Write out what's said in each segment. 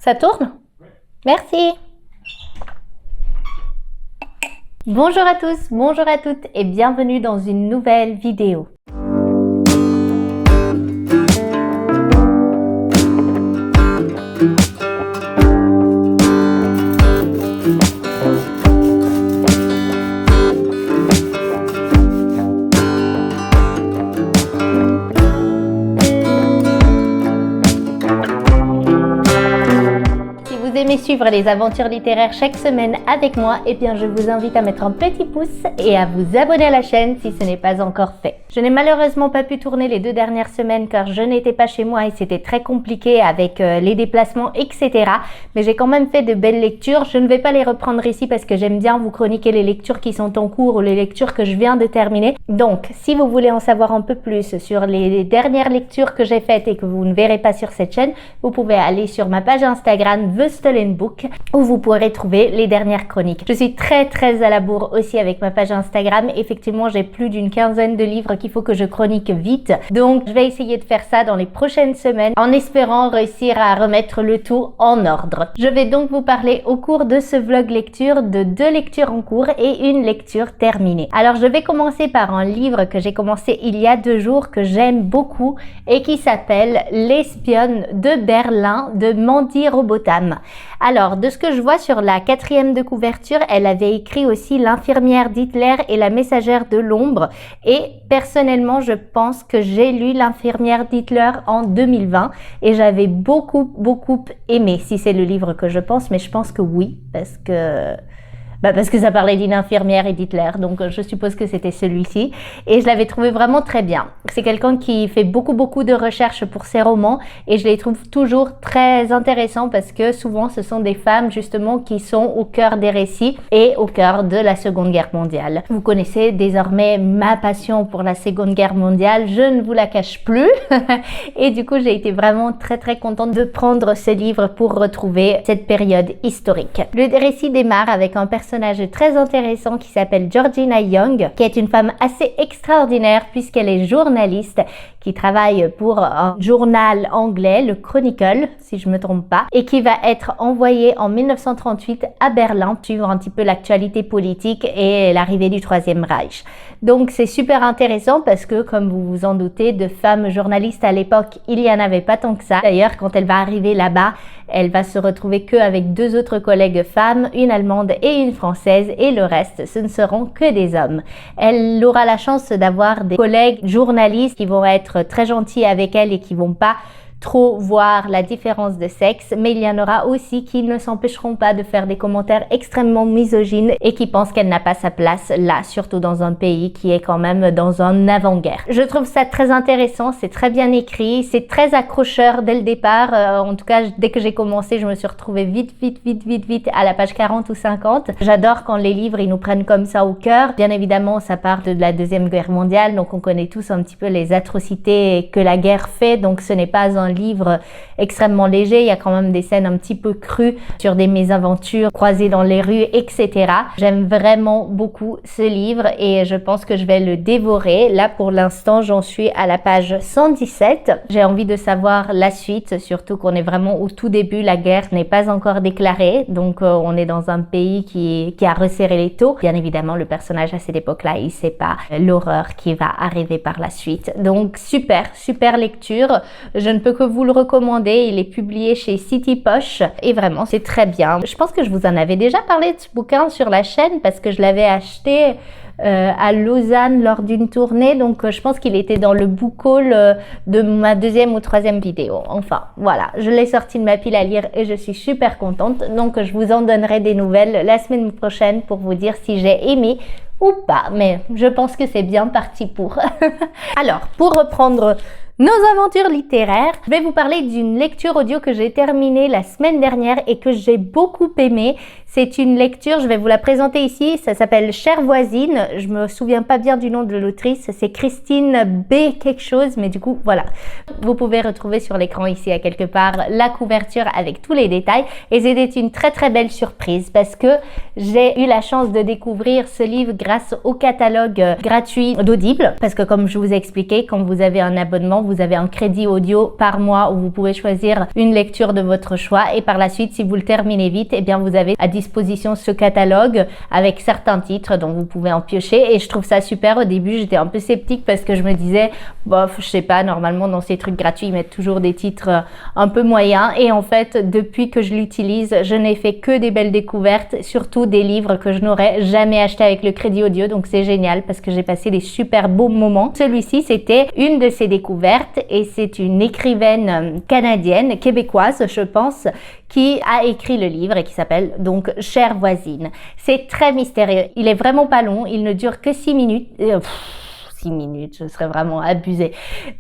Ça tourne? Merci. Bonjour à tous, bonjour à toutes et bienvenue dans une nouvelle vidéo. Aimez suivre les aventures littéraires chaque semaine avec moi, eh bien je vous invite à mettre un petit pouce et à vous abonner à la chaîne si ce n'est pas encore fait. Je n'ai malheureusement pas pu tourner les 2 dernières semaines car je n'étais pas chez moi et c'était très compliqué avec les déplacements, etc. Mais j'ai quand même fait de belles lectures. Je ne vais pas les reprendre ici parce que j'aime bien vous chroniquer les lectures qui sont en cours ou les lectures que je viens de terminer. Donc, si vous voulez en savoir un peu plus sur les dernières lectures que j'ai faites et que vous ne verrez pas sur cette chaîne, vous pouvez aller sur ma page Instagram The Stolen Book où vous pourrez trouver les dernières chroniques. Je suis très à la bourre aussi avec ma page Instagram. Effectivement, j'ai plus d'une quinzaine de livres qu'il faut que je chronique vite. Donc, je vais essayer de faire ça dans les prochaines semaines en espérant réussir à remettre le tout en ordre. Je vais donc vous parler au cours de ce vlog lecture de 2 lectures en cours et une lecture terminée. Alors, je vais commencer par un livre que j'ai commencé il y a 2 jours que j'aime beaucoup et qui s'appelle L'espionne de Berlin de Mandy Robotham. Alors, de ce que je vois sur la 4e de couverture, elle avait écrit aussi L'infirmière d'Hitler et la messagère de l'ombre. Et personnellement, je pense que j'ai lu L'infirmière d'Hitler en 2020 et j'avais beaucoup aimé. Si c'est le livre que je pense, mais je pense que oui, parce que ça parlait d'une infirmière et d'Hitler, donc je suppose que c'était celui-ci. Et je l'avais trouvé vraiment très bien. C'est quelqu'un qui fait beaucoup de recherches pour ses romans et je les trouve toujours très intéressants parce que souvent ce sont des femmes justement qui sont au cœur des récits et au cœur de la Seconde Guerre mondiale. Vous connaissez désormais ma passion pour la Seconde Guerre mondiale, je ne vous la cache plus. Et du coup, j'ai été vraiment très contente de prendre ce livre pour retrouver cette période historique. Le récit démarre avec un personnage très intéressant qui s'appelle Georgina Young, qui est une femme assez extraordinaire puisqu'elle est journaliste qui travaille pour un journal anglais, le Chronicle, si je me trompe pas, et qui va être envoyée en 1938 à Berlin, suivre un petit peu l'actualité politique et l'arrivée du Troisième Reich. Donc c'est super intéressant parce que, comme vous vous en doutez, de femmes journalistes à l'époque, il y en avait pas tant que ça. D'ailleurs, quand elle va arriver là-bas, elle va se retrouver qu'avec 2 autres collègues femmes, une allemande et une française, et le reste, ce ne seront que des hommes. Elle aura la chance d'avoir des collègues journalistes qui vont être très gentils avec elle et qui vont pas trop voir la différence de sexe, mais il y en aura aussi qui ne s'empêcheront pas de faire des commentaires extrêmement misogynes et qui pensent qu'elle n'a pas sa place là, surtout dans un pays qui est quand même dans un avant-guerre. Je trouve ça très intéressant, c'est très bien écrit, c'est très accrocheur dès le départ. En tout cas, dès que j'ai commencé, je me suis retrouvée vite à la page 40 ou 50. J'adore quand les livres, ils nous prennent comme ça au cœur. Bien évidemment, ça part de la Deuxième Guerre mondiale, donc on connaît tous un petit peu les atrocités que la guerre fait, donc ce n'est pas un livre extrêmement léger, il y a quand même des scènes un petit peu crues sur des mésaventures croisées dans les rues, etc. J'aime vraiment beaucoup ce livre et je pense que je vais le dévorer. Là, pour l'instant, j'en suis à la page 117. J'ai envie de savoir la suite, surtout qu'on est vraiment au tout début, la guerre n'est pas encore déclarée, donc on est dans un pays qui a resserré les taux. Bien évidemment, le personnage à cette époque-là, il sait pas l'horreur qui va arriver par la suite. Donc super lecture. Je ne peux que vous le recommander, il est publié chez City Poche et vraiment c'est très bien. Je pense que je vous en avais déjà parlé de ce bouquin sur la chaîne parce que je l'avais acheté à Lausanne lors d'une tournée, donc je pense qu'il était dans le book haul de ma 2e ou 3e vidéo. Enfin voilà, je l'ai sorti de ma pile à lire et je suis super contente, donc je vous en donnerai des nouvelles la semaine prochaine pour vous dire si j'ai aimé ou pas, mais je pense que c'est bien parti pour. Alors, pour reprendre nos aventures littéraires, je vais vous parler d'une lecture audio que j'ai terminée la semaine dernière et que j'ai beaucoup aimée. C'est une lecture, je vais vous la présenter ici, ça s'appelle Chère voisine, je me souviens pas bien du nom de l'autrice, c'est Christine B quelque chose, mais du coup voilà. Vous pouvez retrouver sur l'écran ici à quelque part la couverture avec tous les détails et c'était une très belle surprise parce que j'ai eu la chance de découvrir ce livre grâce au catalogue gratuit d'Audible parce que comme je vous ai expliqué, quand vous avez un abonnement, vous avez un crédit audio par mois où vous pouvez choisir une lecture de votre choix et par la suite, si vous le terminez vite, eh bien vous avez à disposition ce catalogue avec certains titres dont vous pouvez en piocher et je trouve ça super. Au début, j'étais un peu sceptique parce que je me disais, bof, je sais pas, normalement dans ces trucs gratuits, ils mettent toujours des titres un peu moyens et en fait, depuis que je l'utilise, je n'ai fait que des belles découvertes, surtout des livres que je n'aurais jamais acheté avec le crédit audio, donc c'est génial parce que j'ai passé des super beaux moments. Celui-ci, c'était une de ces découvertes et c'est une écrivaine canadienne, québécoise, je pense, qui a écrit le livre et qui s'appelle donc Chère voisine. C'est très mystérieux. Il est vraiment pas long. Il ne dure que 6 minutes. 6 minutes, je serais vraiment abusée.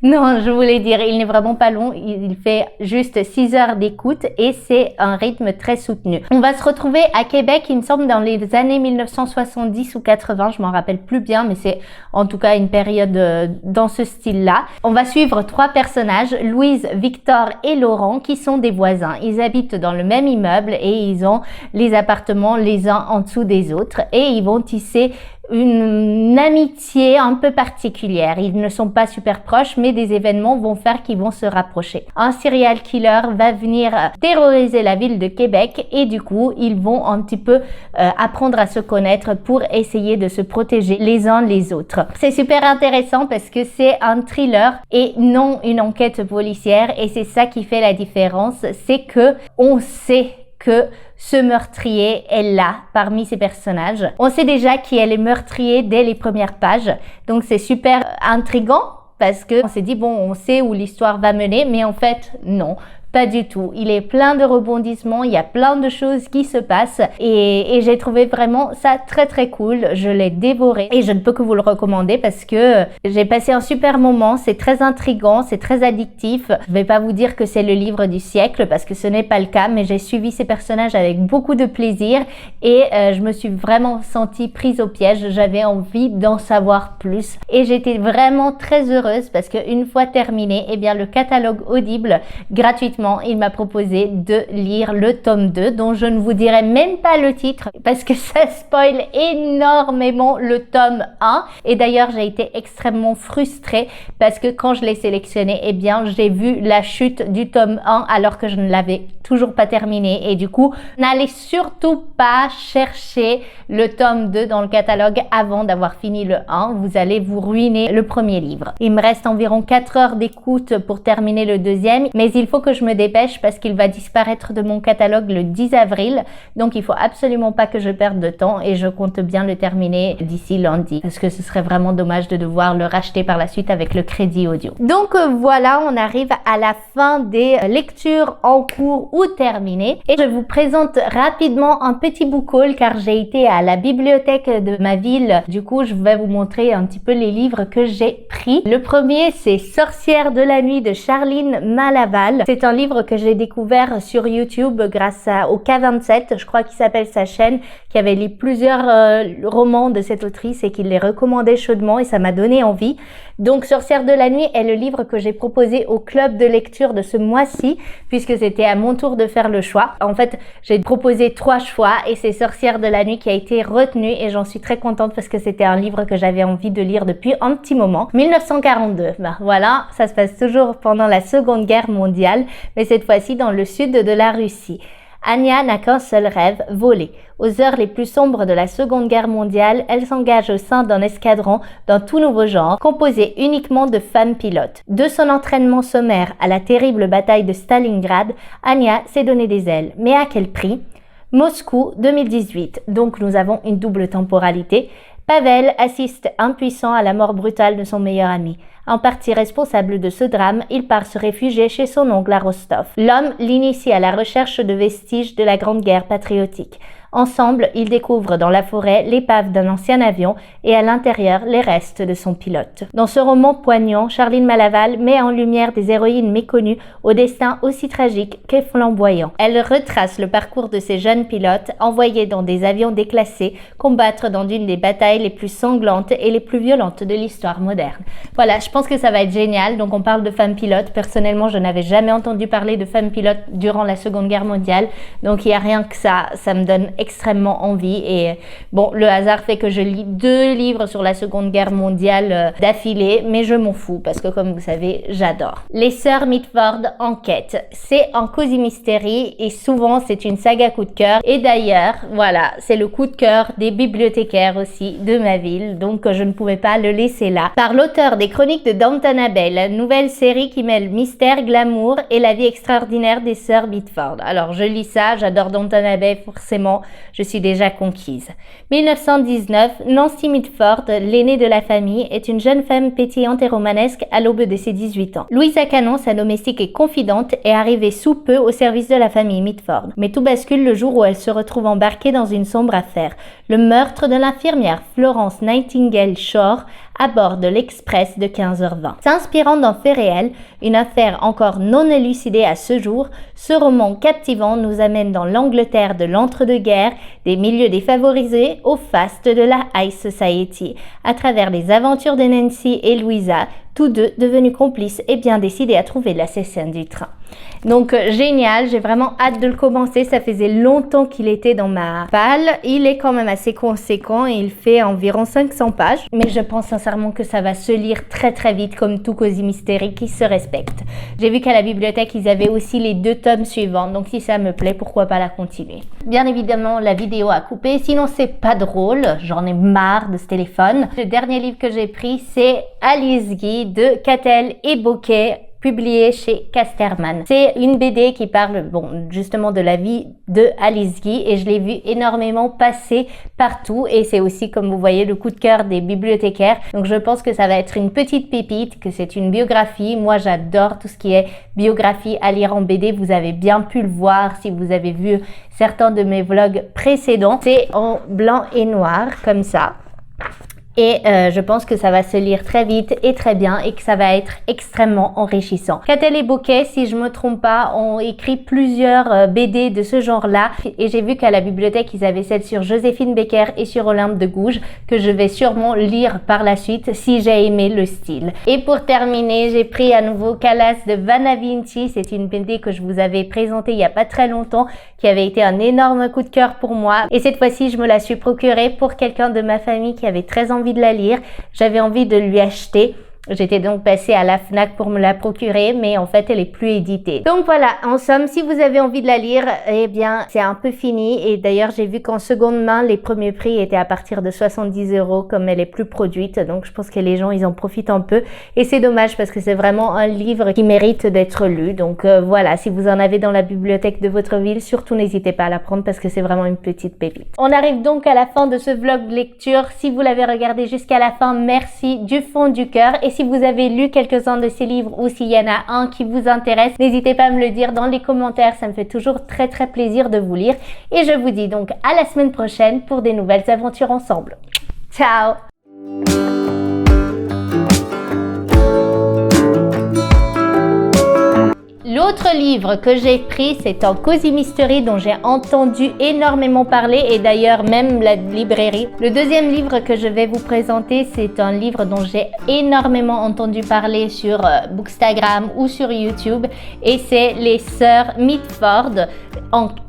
Non, je voulais dire, il n'est vraiment pas long. Il fait juste 6 heures d'écoute et c'est un rythme très soutenu. On va se retrouver à Québec, il me semble, dans les années 1970 ou 80. Je m'en rappelle plus bien, mais c'est en tout cas une période dans ce style-là. On va suivre 3 personnages, Louise, Victor et Laurent, qui sont des voisins. Ils habitent dans le même immeuble et ils ont les appartements les uns en dessous des autres et ils vont tisser une amitié un peu particulière. Ils ne sont pas super proches, mais des événements vont faire qu'ils vont se rapprocher. Un serial killer va venir terroriser la ville de Québec et du coup, ils vont un petit peu apprendre à se connaître pour essayer de se protéger les uns les autres. C'est super intéressant parce que c'est un thriller et non une enquête policière et c'est ça qui fait la différence, c'est que on sait que ce meurtrier est là parmi ces personnages. On sait déjà qui est le meurtrier dès les premières pages, donc c'est super intriguant parce que on s'est dit bon, on sait où l'histoire va mener, mais en fait non. Pas du tout. Il est plein de rebondissements, il y a plein de choses qui se passent et j'ai trouvé vraiment ça très très cool. Je l'ai dévoré et je ne peux que vous le recommander parce que j'ai passé un super moment. C'est très intriguant, c'est très addictif. Je vais pas vous dire que c'est le livre du siècle parce que ce n'est pas le cas, mais j'ai suivi ces personnages avec beaucoup de plaisir et je me suis vraiment sentie prise au piège. J'avais envie d'en savoir plus et j'étais vraiment très heureuse parce qu'une fois terminé, eh bien le catalogue Audible gratuitement, il m'a proposé de lire le tome 2 dont je ne vous dirai même pas le titre parce que ça spoil énormément le tome 1 et d'ailleurs j'ai été extrêmement frustrée parce que quand je l'ai sélectionné, eh bien j'ai vu la chute du tome 1 alors que je ne l'avais toujours pas terminé et du coup n'allez surtout pas chercher le tome 2 dans le catalogue avant d'avoir fini le 1, vous allez vous ruiner le premier livre. Il me reste environ 4 heures d'écoute pour terminer le deuxième, mais il faut que je me dépêche parce qu'il va disparaître de mon catalogue le 10 avril, donc il faut absolument pas que je perde de temps et je compte bien le terminer d'ici lundi parce que ce serait vraiment dommage de devoir le racheter par la suite avec le crédit audio. Donc voilà, on arrive à la fin des lectures en cours ou terminées et je vous présente rapidement un petit book haul car j'ai été à la bibliothèque de ma ville. Du coup, je vais vous montrer un petit peu les livres que j'ai pris. Le premier, c'est Sorcière de la nuit de Charline Malaval. C'est un livre que j'ai découvert sur YouTube grâce au K27, je crois qu'il s'appelle sa chaîne, qui avait lu plusieurs romans de cette autrice et qui les recommandait chaudement et ça m'a donné envie. Donc Sorcière de la nuit est le livre que j'ai proposé au club de lecture de ce mois-ci puisque c'était à mon tour de faire le choix. En fait, j'ai proposé 3 choix et c'est Sorcière de la nuit qui a été retenu et j'en suis très contente parce que c'était un livre que j'avais envie de lire depuis un petit moment. 1942, ben voilà, ça se passe toujours pendant la Seconde Guerre mondiale, mais cette fois-ci dans le sud de la Russie. Anya n'a qu'un seul rêve, voler. Aux heures les plus sombres de la Seconde Guerre mondiale, elle s'engage au sein d'un escadron d'un tout nouveau genre, composé uniquement de femmes pilotes. De son entraînement sommaire à la terrible bataille de Stalingrad, Anya s'est donné des ailes. Mais à quel prix ? Moscou 2018, donc nous avons une double temporalité. Pavel assiste impuissant à la mort brutale de son meilleur ami. En partie responsable de ce drame, il part se réfugier chez son oncle à Rostov. L'homme l'initie à la recherche de vestiges de la Grande Guerre patriotique. Ensemble, ils découvrent dans la forêt l'épave d'un ancien avion et à l'intérieur les restes de son pilote. Dans ce roman poignant, Charline Malaval met en lumière des héroïnes méconnues au destin aussi tragique que flamboyant. Elle retrace le parcours de ces jeunes pilotes envoyés dans des avions déclassés combattre dans une des batailles les plus sanglantes et les plus violentes de l'histoire moderne. Voilà, je pense que ça va être génial. Donc on parle de femmes pilotes. Personnellement, je n'avais jamais entendu parler de femmes pilotes durant la Seconde Guerre mondiale. Donc il n'y a rien que ça me donne extrêmement envie. Et bon, le hasard fait que je lis 2 livres sur la Seconde Guerre mondiale d'affilée, mais je m'en fous parce que comme vous savez, j'adore. Les Sœurs Mitford Enquête, c'est un cosy mystery et souvent c'est une saga coup de cœur. Et d'ailleurs, voilà, c'est le coup de cœur des bibliothécaires aussi de ma ville, donc je ne pouvais pas le laisser là. Par l'auteur des Chroniques de Downton Abbey, la nouvelle série qui mêle mystère, glamour et la vie extraordinaire des Sœurs Mitford. Alors je lis ça, j'adore Downton Abbey, forcément, je suis déjà conquise. 1919, Nancy Mitford, l'aînée de la famille, est une jeune femme pétillante et romanesque à l'aube de ses 18 ans. Louisa Cannon, sa domestique et confidente, est arrivée sous peu au service de la famille Mitford. Mais tout bascule le jour où elle se retrouve embarquée dans une sombre affaire. Le meurtre de l'infirmière Florence Nightingale Shore à bord de l'Express de 15h20. S'inspirant d'un fait réel, une affaire encore non élucidée à ce jour, ce roman captivant nous amène dans l'Angleterre de l'entre-deux-guerres, des milieux défavorisés au faste de la High Society, à travers les aventures de Nancy et Louisa, tous deux devenus complices et bien décidés à trouver l'assassin du train. Donc génial, j'ai vraiment hâte de le commencer, ça faisait longtemps qu'il était dans ma palle, il est quand même assez conséquent et il fait environ 500 pages, mais je pense sincèrement que ça va se lire très très vite comme tout cosy mystery qui se respecte. J'ai vu qu'à la bibliothèque ils avaient aussi les 2 tomes suivants, donc si ça me plaît, pourquoi pas la continuer. Bien évidemment la vidéo a coupé, sinon c'est pas drôle, j'en ai marre de ce téléphone. Le dernier livre que j'ai pris c'est Alice Guy de Catel et Bocquet, publié chez Casterman. C'est une BD qui parle justement de la vie de Alice Guy et je l'ai vu énormément passer partout et c'est aussi, comme vous voyez, le coup de cœur des bibliothécaires. Donc je pense que ça va être une petite pépite, que c'est une biographie. Moi j'adore tout ce qui est biographie à lire en BD, vous avez bien pu le voir si vous avez vu certains de mes vlogs précédents. C'est en blanc et noir comme ça. Et je pense que ça va se lire très vite et très bien et que ça va être extrêmement enrichissant. Catel et Bocquet, si je me trompe pas, ont écrit plusieurs BD de ce genre-là et j'ai vu qu'à la bibliothèque, ils avaient celle sur Joséphine Baker et sur Olympe de Gouges que je vais sûrement lire par la suite si j'ai aimé le style. Et pour terminer, j'ai pris à nouveau Calas de Vanna Vinci. C'est une BD que je vous avais présentée il y a pas très longtemps qui avait été un énorme coup de cœur pour moi et cette fois-ci, je me la suis procurée pour quelqu'un de ma famille qui avait très envie de la lire. J'avais envie de lui acheter. J'étais donc passée à la FNAC pour me la procurer, mais en fait, elle est plus éditée. Donc voilà, en somme, si vous avez envie de la lire, eh bien, c'est un peu fini. Et d'ailleurs, j'ai vu qu'en seconde main, les premiers prix étaient à partir de 70 € comme elle est plus produite. Donc, je pense que les gens, ils en profitent un peu. Et c'est dommage parce que c'est vraiment un livre qui mérite d'être lu. Donc voilà, si vous en avez dans la bibliothèque de votre ville, surtout n'hésitez pas à la prendre parce que c'est vraiment une petite pépite. On arrive donc à la fin de ce vlog lecture. Si vous l'avez regardé jusqu'à la fin, merci du fond du cœur. Et si vous avez lu quelques-uns de ces livres ou s'il y en a un qui vous intéresse, n'hésitez pas à me le dire dans les commentaires, ça me fait toujours très très plaisir de vous lire. Et je vous dis donc à la semaine prochaine pour des nouvelles aventures ensemble. Ciao! L'autre livre que j'ai pris, c'est un cosy mystery dont j'ai entendu énormément parler et d'ailleurs même la librairie. Le deuxième livre que je vais vous présenter, c'est un livre dont j'ai énormément entendu parler sur Bookstagram ou sur YouTube et c'est Les Sœurs Mitford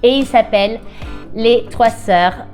et il s'appelle Les 3 Sœurs